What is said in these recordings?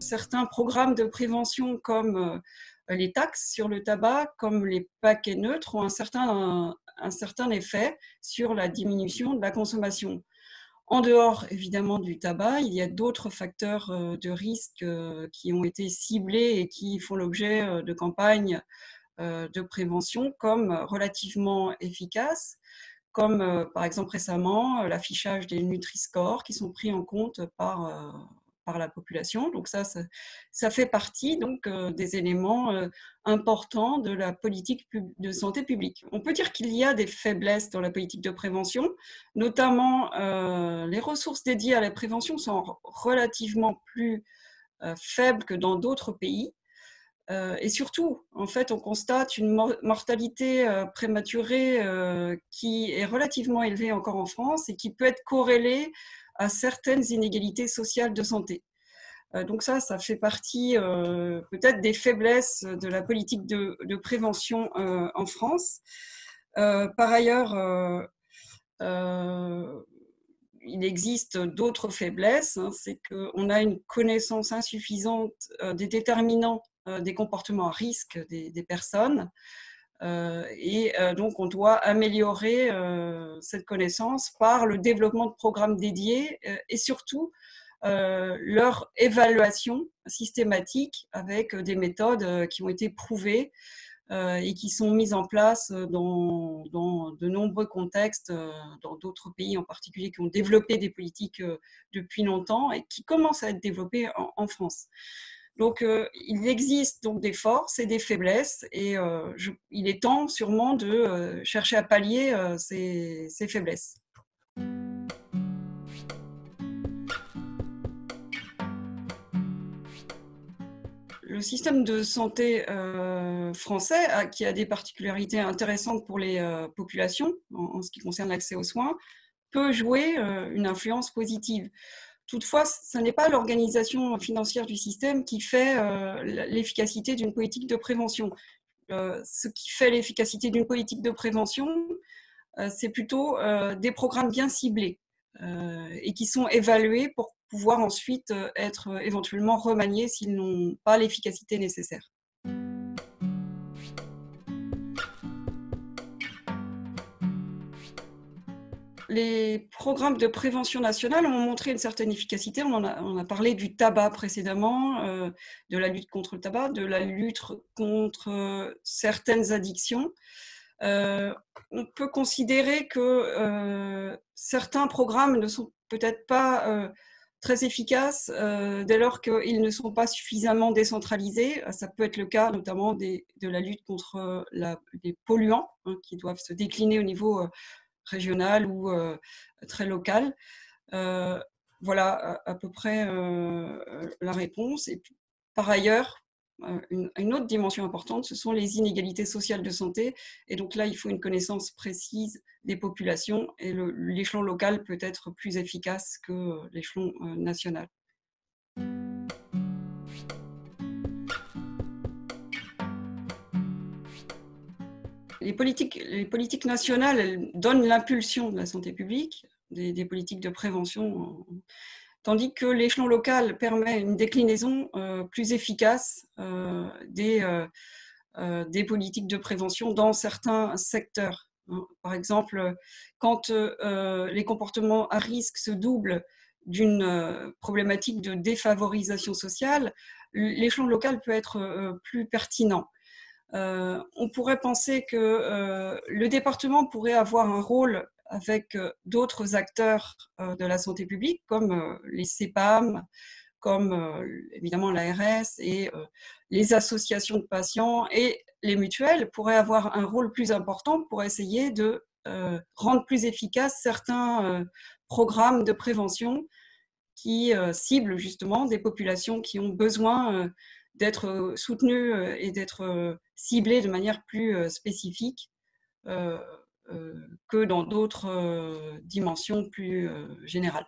Certains programmes de prévention comme les taxes sur le tabac, comme les paquets neutres, ont un certain effet sur la diminution de la consommation. En dehors, évidemment, du tabac, il y a d'autres facteurs de risque qui ont été ciblés et qui font l'objet de campagnes de prévention comme relativement efficaces, comme par exemple récemment l'affichage des Nutri-Score qui sont pris en compte par la population. Donc ça fait partie donc des éléments importants de la politique de santé publique. On peut dire qu'il y a des faiblesses dans la politique de prévention, notamment les ressources dédiées à la prévention sont relativement plus faibles que dans d'autres pays. Et surtout, en fait, on constate une mortalité prématurée qui est relativement élevée encore en France et qui peut être corrélée à certaines inégalités sociales de santé. Donc ça fait partie peut-être des faiblesses de la politique de prévention en France. Par ailleurs, il existe d'autres faiblesses, hein, c'est qu'on a une connaissance insuffisante des déterminants des comportements à risque des personnes et donc on doit améliorer cette connaissance par le développement de programmes dédiés et surtout leur évaluation systématique avec des méthodes qui ont été prouvées et qui sont mises en place dans de nombreux contextes, dans d'autres pays en particulier qui ont développé des politiques depuis longtemps et qui commencent à être développées en France. Donc, il existe donc des forces et des faiblesses et il est temps sûrement de chercher à pallier ces faiblesses. Le système de santé français, qui a des particularités intéressantes pour les populations en ce qui concerne l'accès aux soins, peut jouer une influence positive. Toutefois, ce n'est pas l'organisation financière du système qui fait l'efficacité d'une politique de prévention. Ce qui fait l'efficacité d'une politique de prévention, c'est plutôt des programmes bien ciblés et qui sont évalués pour pouvoir ensuite être éventuellement remaniés s'ils n'ont pas l'efficacité nécessaire. Les programmes de prévention nationale ont montré une certaine efficacité. On a parlé du tabac précédemment, de la lutte contre le tabac, de la lutte contre certaines addictions. On peut considérer que certains programmes ne sont peut-être pas très efficaces dès lors qu'ils ne sont pas suffisamment décentralisés. Ça peut être le cas notamment de la lutte contre les polluants hein, qui doivent se décliner au niveau régional ou très local. Voilà à peu près la réponse. Et puis, par ailleurs, une autre dimension importante, ce sont les inégalités sociales de santé. Et donc là, il faut une connaissance précise des populations et l'échelon local peut être plus efficace que l'échelon national. Les politiques nationales elles donnent l'impulsion de la santé publique, des politiques de prévention, tandis que l'échelon local permet une déclinaison plus efficace des politiques de prévention dans certains secteurs. Par exemple, quand les comportements à risque se doublent d'une problématique de défavorisation sociale, l'échelon local peut être plus pertinent. On pourrait penser que le département pourrait avoir un rôle avec d'autres acteurs de la santé publique, comme les CEPAM, comme évidemment l'ARS et les associations de patients et les mutuelles pourraient avoir un rôle plus important pour essayer de rendre plus efficaces certains programmes de prévention qui ciblent justement des populations qui ont besoin d'être soutenues et d'être ciblées de manière plus spécifique que dans d'autres dimensions plus générales.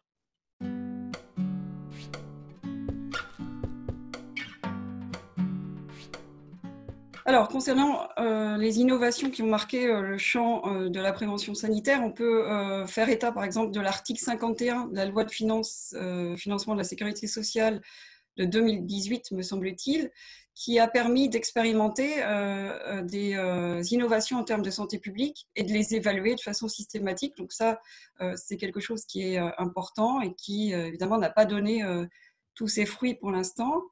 Alors, concernant les innovations qui ont marqué le champ de la prévention sanitaire, on peut faire état, par exemple, de l'article 51 de la loi de financement de la sécurité sociale de 2018, me semble-t-il, qui a permis d'expérimenter des innovations en termes de santé publique et de les évaluer de façon systématique. Donc ça, c'est quelque chose qui est important et qui, évidemment, n'a pas donné tous ses fruits pour l'instant.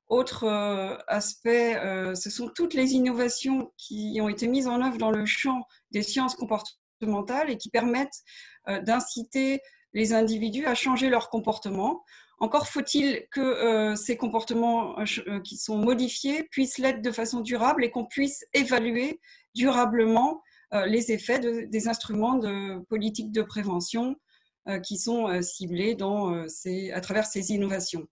Autre aspect, ce sont toutes les innovations qui ont été mises en œuvre dans le champ des sciences comportementales et qui permettent d'inciter les individus à changer leur comportement. Encore faut-il que ces comportements qui sont modifiés puissent l'être de façon durable et qu'on puisse évaluer durablement les effets des instruments de politique de prévention qui sont ciblés à travers ces innovations.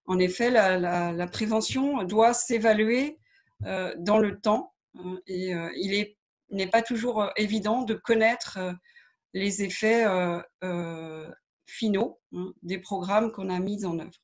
En effet, la prévention doit s'évaluer dans le temps et il n'est pas toujours évident de connaître les effets finaux des programmes qu'on a mis en œuvre.